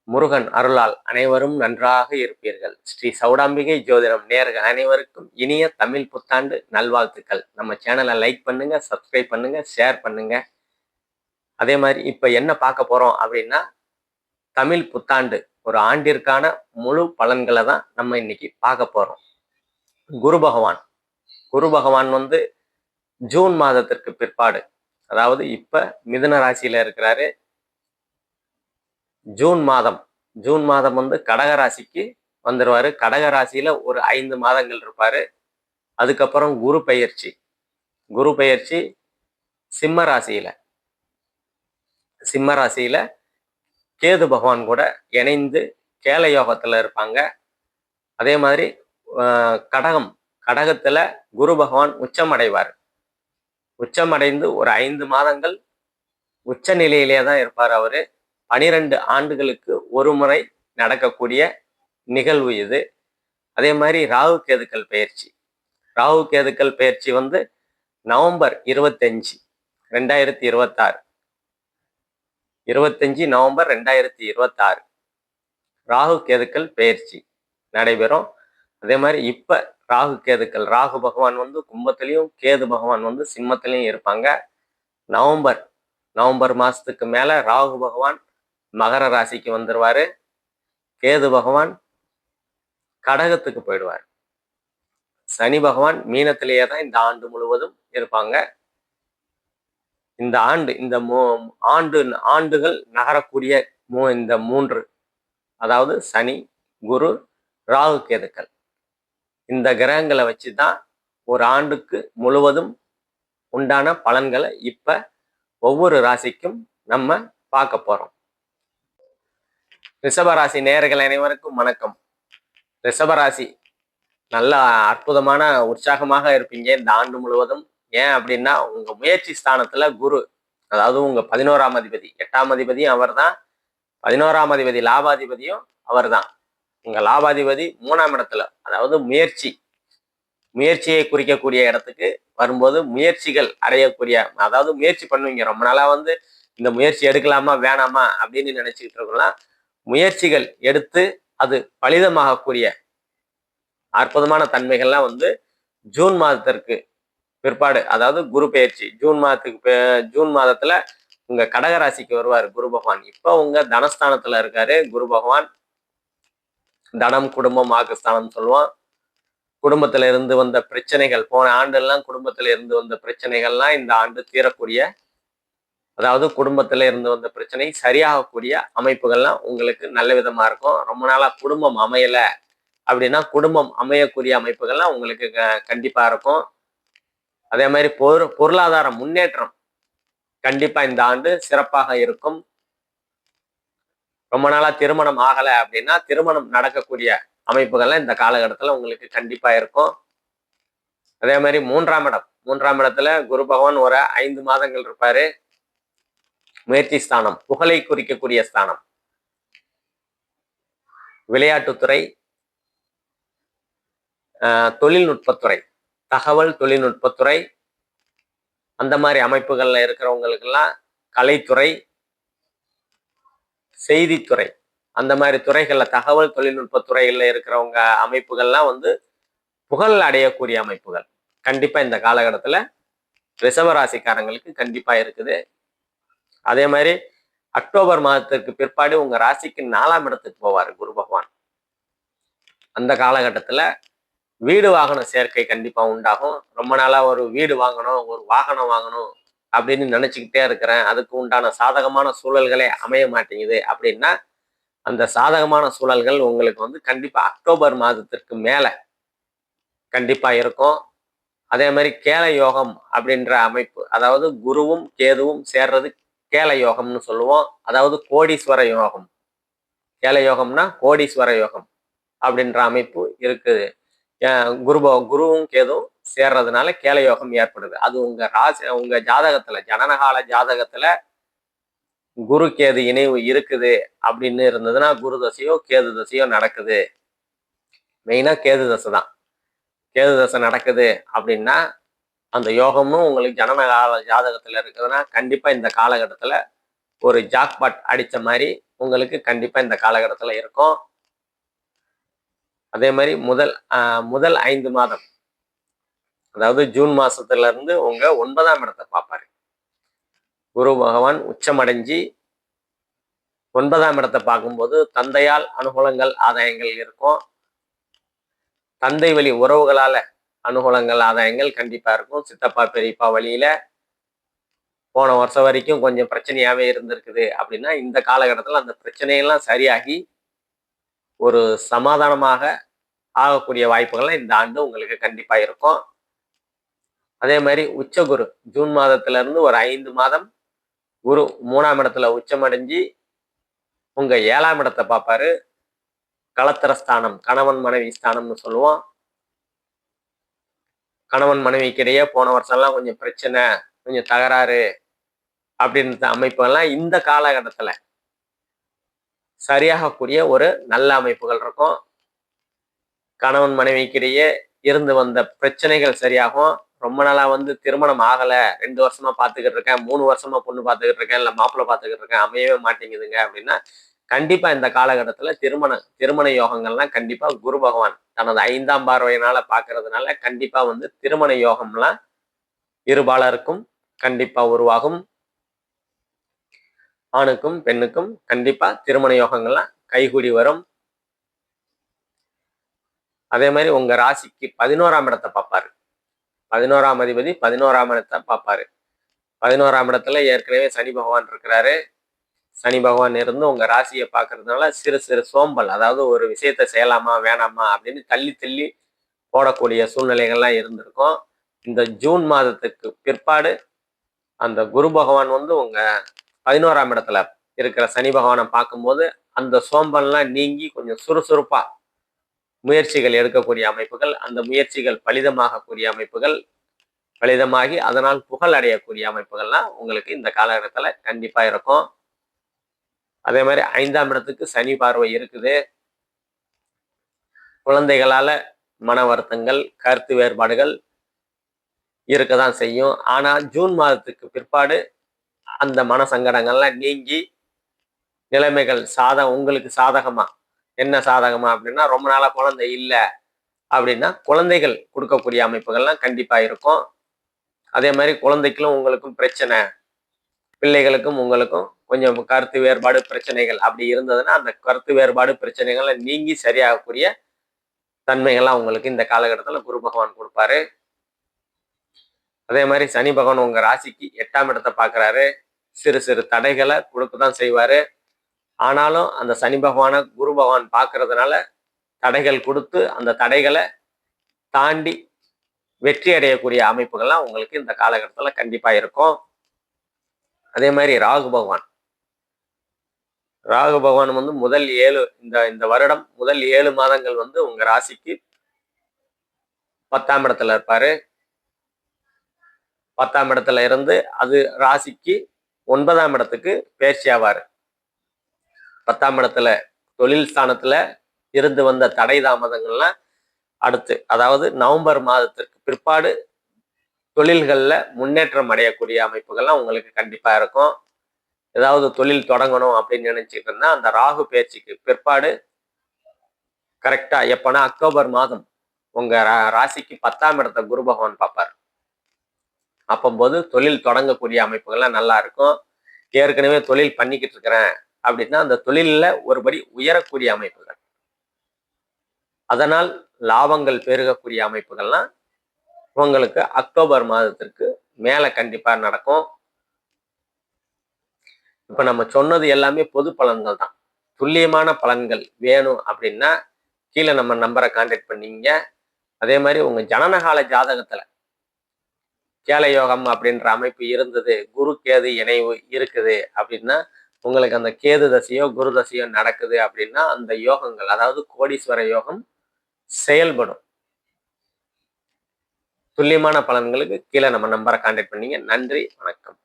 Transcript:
முருகன் அருளால் அனைவரும் நன்றாக இருப்பீர்கள். ஸ்ரீ சௌடாம்பிகை ஜோதிடம் நேயர்கள் அனைவருக்கும் இனிய தமிழ் புத்தாண்டு நல்வாழ்த்துக்கள். நம்ம சேனலை லைக் பண்ணுங்க, சப்ஸ்கிரைப் பண்ணுங்க, ஷேர் பண்ணுங்க. அதே மாதிரி இப்ப என்ன பார்க்க போறோம் அப்படின்னா, தமிழ் புத்தாண்டு ஒரு ஆண்டிற்கான முழு பலன்களை தான் நம்ம இன்னைக்கு பார்க்க போறோம். குரு பகவான் குரு பகவான் ஜூன் மாதத்திற்கு பிற்பாடு, அதாவது இப்ப மிதுன ராசியில இருக்கிறாரு. ஜூன் மாதம் கடக ராசிக்கு வந்துருவாரு. கடக ராசியில ஒரு 5 மாதங்கள் இருப்பாரு. அதுக்கப்புறம் குரு பெயர்ச்சி சிம்ம ராசியில கேது பகவான் கூட இணைந்து கேல யோகத்துல இருப்பாங்க. அதே மாதிரி கடகத்துல குரு பகவான் உச்சமடைந்து ஒரு 5 மாதங்கள் உச்ச நிலையிலே தான் இருப்பார். அவரு 12 ஆண்டுகளுக்கு ஒரு முறை நடக்கக்கூடிய நிகழ்வு இது. அதே மாதிரி ராகு கேதுக்கள் பயிற்சி நவம்பர் 25 2026 நவம்பர் 2026 ராகு கேதுக்கள் பயிற்சி நடைபெறும். அதே மாதிரி இப்ப ராகு பகவான் கும்பத்திலையும் கேது பகவான் சிம்மத்திலையும் இருப்பாங்க. நவம்பர் மாசத்துக்கு மேல ராகு பகவான் மகர ராசிக்கு வந்துருவாரு. கேது பகவான் கடகத்துக்கு போயிடுவார். சனி பகவான் மீனத்திலேயே தான் இந்த ஆண்டு முழுவதும் இருப்பாங்க. இந்த ஆண்டுகள் நகரக்கூடிய இந்த 3, அதாவது சனி, குரு, ராகு கேதுக்கள், இந்த கிரகங்களை வச்சுதான் ஒரு ஆண்டுக்கு முழுவதும் உண்டான பலன்களை இப்ப ஒவ்வொரு ராசிக்கும் நம்ம பார்க்க போறோம். ரிஷபராசி நேயர்கள் அனைவருக்கும் வணக்கம். ரிஷபராசி நல்ல அற்புதமான உற்சாகமாக இருப்பீங்க இந்த ஆண்டு முழுவதும். ஏன் அப்படின்னா, உங்க முயற்சி ஸ்தானத்துல குரு, அதாவது உங்க 11ஆம் அதிபதி, 8ஆம் அதிபதியும் அவர் தான், 11ஆம் அதிபதி லாபாதிபதியும் அவர் தான். உங்க லாபாதிபதி 3ஆம் இடத்துல, அதாவது முயற்சியை குறிக்கக்கூடிய இடத்துக்கு வரும்போது முயற்சிகள் அடையக்கூடிய, அதாவது முயற்சி பண்ணுவீங்க. ரொம்ப நாளா இந்த முயற்சி எடுக்கலாமா வேணாமா அப்படின்னு நினைச்சுக்கிட்டு இருக்கலாம். முயற்சிகள் எடுத்து அது பலிதமாகக்கூடிய அற்புதமான தன்மைகள்லாம் ஜூன் மாதத்திற்கு பிற்பாடு, அதாவது குரு பெயர்ச்சி ஜூன் மாதத்துல உங்க கடகராசிக்கு வருவார் குரு பகவான். இப்ப உங்க தனஸ்தானத்துல இருக்காரு குரு பகவான். தனம், குடும்பம், வாக்குஸ்தானம் சொல்லுவோம். குடும்பத்துல இருந்து வந்த பிரச்சனைகள், போன ஆண்டெல்லாம் குடும்பத்துல இருந்து வந்த பிரச்சனைகள்லாம் இந்த ஆண்டு தீரக்கூடிய, அதாவது குடும்பத்துல இருந்து வந்த பிரச்சனை சரியாகக்கூடிய அமைப்புகள்லாம் உங்களுக்கு நல்ல விதமா இருக்கும். ரொம்ப நாளா குடும்பம் அமையல அப்படின்னா குடும்பம் அமையக்கூடிய அமைப்புகள்லாம் உங்களுக்கு கண்டிப்பா இருக்கும். அதே மாதிரி பொருளாதார முன்னேற்றம் கண்டிப்பா இந்த ஆண்டு சிறப்பாக இருக்கும். ரொம்ப நாளா திருமணம் ஆகலை அப்படின்னா திருமணம் நடக்கக்கூடிய அமைப்புகள்லாம் இந்த காலகட்டத்துல உங்களுக்கு கண்டிப்பா இருக்கும். அதே மாதிரி மூன்றாம் இடத்துல குரு பகவான் ஒரு 5 மாதங்கள் இருப்பாரு. முயற்சி ஸ்தானம், புகழை குறிக்கக்கூடிய ஸ்தானம், விளையாட்டுத்துறை, தொழில்நுட்பத்துறை, தகவல் தொழில்நுட்பத்துறை, அந்த மாதிரி அமைப்புகள்ல இருக்கிறவங்களுக்கெல்லாம் கலைத்துறை, செய்தித்துறை, அந்த மாதிரி துறைகள்ல, தகவல் தொழில்நுட்பத்துறைகள்ல இருக்கிறவங்க அமைப்புகள்லாம் புகழ் அடையக்கூடிய அமைப்புகள் கண்டிப்பா இந்த காலகட்டத்துல ரிஷபராசிக்காரங்களுக்கு கண்டிப்பா இருக்குது. அதே மாதிரி அக்டோபர் மாதத்திற்கு பிற்பாடு உங்க ராசிக்கு 4ஆம் இடத்துக்கு போவார் குரு பகவான். அந்த காலகட்டத்துல வீடு வாகன சேர்க்கை கண்டிப்பா உண்டாகும். ரொம்ப நாளா ஒரு வீடு வாங்கணும், ஒரு வாகனம் வாங்கணும் அப்படின்னு நினைச்சுக்கிட்டே இருக்கிறேன், அதுக்கு உண்டான சாதகமான சூழல்களே அமைய மாட்டேங்குது அப்படின்னா, அந்த சாதகமான சூழல்கள் உங்களுக்கு கண்டிப்பா அக்டோபர் மாதத்திற்கு மேல கண்டிப்பா இருக்கும். அதே மாதிரி கேல யோகம் அப்படின்ற அமைப்பு, அதாவது குருவும் கேதுவும் சேர்றது கேல யோகம்னு சொல்லுவோம். அதாவது கோடீஸ்வர யோகம். கேல யோகம்னா கோடீஸ்வர யோகம் அப்படின்ற அமைப்பு இருக்குது. குருவும் கேதுவும் சேர்றதுனால கேல யோகம் ஏற்படுது. அது உங்க ஜாதகத்துல, ஜனனகால ஜாதகத்துல குரு கேது இணைவு இருக்குது அப்படின்னு இருந்ததுன்னா, குரு தசையோ கேது தசையோ நடக்குது, மெயினா கேது தசை தான், கேது தசை நடக்குது அப்படின்னா அந்த யோகமும் உங்களுக்கு ஜனனகால ஜாதகத்துல இருக்குதுன்னா கண்டிப்பா இந்த காலகட்டத்துல ஒரு ஜாக்பாட் அடிச்ச மாதிரி உங்களுக்கு கண்டிப்பா இந்த காலகட்டத்துல இருக்கும். அதே மாதிரி முதல் 5 மாதம், அதாவது ஜூன் மாசத்துல இருந்து உங்க 9ஆம் இடத்தை பார்ப்பாரு. குரு பகவான் உச்சமடைஞ்சி 9ஆம் இடத்தை பார்க்கும்போது தந்தையால் அனுகூலங்கள், ஆதாயங்கள் இருக்கும். தந்தை வழி உறவுகளால அனுகூலங்கள், ஆதாயங்கள் கண்டிப்பா இருக்கும். சித்தப்பா பெரியப்பா வழியில போன வருஷம் வரைக்கும் கொஞ்சம் பிரச்சனையாவே இருந்திருக்குது அப்படின்னா, இந்த காலகட்டத்துல அந்த பிரச்சனையெல்லாம் சரியாகி ஒரு சமாதானமாக ஆகக்கூடிய வாய்ப்புகள்லாம் இந்த ஆண்டு உங்களுக்கு கண்டிப்பா இருக்கும். அதே மாதிரி உச்சகுரு ஜூன் மாதத்துல இருந்து ஒரு 5 மாதம் குரு 3ஆம் இடத்துல உச்சமடைஞ்சி உங்க 7ஆம் இடத்தை பார்ப்பாரு. களத்திரஸ்தானம், கணவன் மனைவி ஸ்தானம்னு சொல்லுவோம். கணவன் மனைவிக்கிடையே போன வருஷம்லாம் கொஞ்சம் பிரச்சனை, கொஞ்சம் தகராறு அப்படின்ற அமைப்புகள்லாம் இந்த காலகட்டத்துல சரியாகக்கூடிய ஒரு நல்ல அமைப்புகள் இருக்கும். கணவன் மனைவிக்கிடையே இருந்து வந்த பிரச்சனைகள் சரியாகும். ரொம்ப நாளா திருமணம் ஆகல, 2 வருஷமா பார்த்துக்கிட்டு இருக்கேன், 3 வருஷமா பொண்ணு பார்த்துக்கிட்டு இருக்கேன், இல்ல மாப்பிள்ளை பார்த்துக்கிட்டு இருக்கேன், அமையவே மாட்டேங்குதுங்க அப்படின்னா, கண்டிப்பா இந்த காலகட்டத்துல திருமண யோகங்கள்லாம் கண்டிப்பா குரு பகவான் தனது 5ஆம் பார்வையினால பார்க்கறதுனால கண்டிப்பா திருமண யோகம்லாம் இருபாலருக்கும் கண்டிப்பா உருவாகும். ஆணுக்கும் பெண்ணுக்கும் கண்டிப்பா திருமண யோகங்கள்லாம் கைகூடி வரும். அதே மாதிரி உங்க ராசிக்கு 11ஆம் இடத்தை பார்ப்பாரு. 11ஆம் அதிபதி 11ஆம் இடத்தை பார்ப்பாரு. 11ஆம் இடத்துல ஏற்கனவே சனி பகவான் இருக்கிறாரு. சனி பகவான் இருந்து உங்க ராசியை பார்க்கறதுனால சிறு சிறு சோம்பல், அதாவது ஒரு விஷயத்த செய்யலாமா வேணாமா அப்படின்னு தள்ளி தள்ளி போடக்கூடிய சூழ்நிலைகள்லாம் இருந்திருக்கும். இந்த ஜூன் மாதத்துக்கு பிற்பாடு அந்த குரு பகவான் உங்க 11ஆம் இடத்துல இருக்கிற சனி பகவானை பார்க்கும்போது அந்த சோம்பல்லாம் நீங்கி கொஞ்சம் சுறுசுறுப்பா முயற்சிகள் எடுக்கக்கூடிய அமைப்புகள், அந்த முயற்சிகள் பலிதமாகக்கூடிய அமைப்புகள், பலிதமாகி அதனால் புகழ் அடையக்கூடிய அமைப்புகள்லாம் உங்களுக்கு இந்த காலகட்டத்துல கண்டிப்பா இருக்கும். அதே மாதிரி 5ஆம் இடத்துக்கு சனி பார்வை இருக்குது. குழந்தைகளால மன வருத்தங்கள், கருத்து வேறுபாடுகள் இருக்கதான் செய்யும். ஆனா ஜூன் மாதத்துக்கு பிற்பாடு அந்த மன சங்கடங்கள்லாம் நீங்கி நிலைமைகள் உங்களுக்கு சாதகமா, என்ன சாதகமா அப்படின்னா, ரொம்ப நாளா குழந்தை இல்லை அப்படின்னா குழந்தைகள் கொடுக்கக்கூடிய அமைப்புகள்லாம் கண்டிப்பா இருக்கும். அதே மாதிரி குழந்தைக்கும் உங்களுக்கும் பிரச்சனை, பிள்ளைகளுக்கும் உங்களுக்கும் கொஞ்சம் கருத்து வேறுபாடு பிரச்சனைகள் அப்படி இருந்ததுன்னா அந்த கருத்து வேறுபாடு பிரச்சனைகளை நீங்கி சரியாகக்கூடிய தன்மைகள்லாம் உங்களுக்கு இந்த காலகட்டத்துல குரு பகவான் கொடுப்பாரு. அதே மாதிரி சனி பகவான் உங்க ராசிக்கு 8ஆம் இடத்தை பார்க்கிறாரு. சிறு சிறு தடைகளை கொடுக்கதான் செய்வாரு. ஆனாலும் அந்த சனி பகவான குரு பகவான் பார்க்கறதுனால தடைகள் கொடுத்து அந்த தடைகளை தாண்டி வெற்றி அடையக்கூடிய அமைப்புகள்லாம் உங்களுக்கு இந்த காலகட்டத்துல கண்டிப்பா இருக்கும். அதே மாதிரி ராகு பகவான் முதல் 7 இந்த வருடம் முதல் 7 மாதங்கள் உங்க ராசிக்கு 10ஆம் இடத்துல இருப்பாரு. 10ஆம் இடத்துல இருந்து அது ராசிக்கு 9ஆம் இடத்துக்கு பயிற்சி ஆவாரு. 10ஆம் இடத்துல தொழில் ஸ்தானத்துல இருந்து வந்த தடை தாமதங்கள்லாம் அடுத்து, அதாவது நவம்பர் மாதத்திற்கு பிற்பாடு தொழில்கள்ல முன்னேற்றம் அடையக்கூடிய அமைப்புகள்லாம் உங்களுக்கு கண்டிப்பா இருக்கும். ஏதாவது தொழில் தொடங்கணும் அப்படின்னு நினைச்சிட்டு இருந்தா அந்த ராகு பயிற்சிக்கு பிற்பாடு கரெக்டா எப்பனா அக்டோபர் மாதம் உங்க ராசிக்கு 10ஆம் இடத்தை குரு பகவான் பார்ப்பார். அப்போது தொழில் தொடங்கக்கூடிய அமைப்புகள்லாம் நல்லா இருக்கும். ஏற்கனவே தொழில் பண்ணிக்கிட்டு இருக்கிறேன் அப்படின்னா அந்த தொழிலில் ஒருபடி உயரக்கூடிய அமைப்புகள், அதனால் லாபங்கள் பெருகக்கூடிய அமைப்புகள்லாம் உங்களுக்கு அக்டோபர் மாதத்திற்கு மேல கண்டிப்பா நடக்கும். இப்ப நம்ம சொன்னது எல்லாமே பொது பலன்கள் தான். துல்லியமான பலன்கள் வேணும் அப்படின்னா கீழே நம்ம நம்பரை கான்டாக்ட் பண்ணீங்க. அதே மாதிரி உங்க ஜனனகால ஜாதகத்துல கேள யோகம் அப்படின்ற அமைப்பு இருந்தது, குரு கேது இணைவு இருக்குது அப்படின்னா, உங்களுக்கு அந்த கேது தசையோ குரு தசையோ நடக்குது அப்படின்னா அந்த யோகங்கள், அதாவது கோடீஸ்வர யோகம் செயல்படும். துல்லியமான பலன்களுக்கு கீழே நம்ம நம்பரை கான்டாக்ட் பண்ணீங்க. நன்றி, வணக்கம்.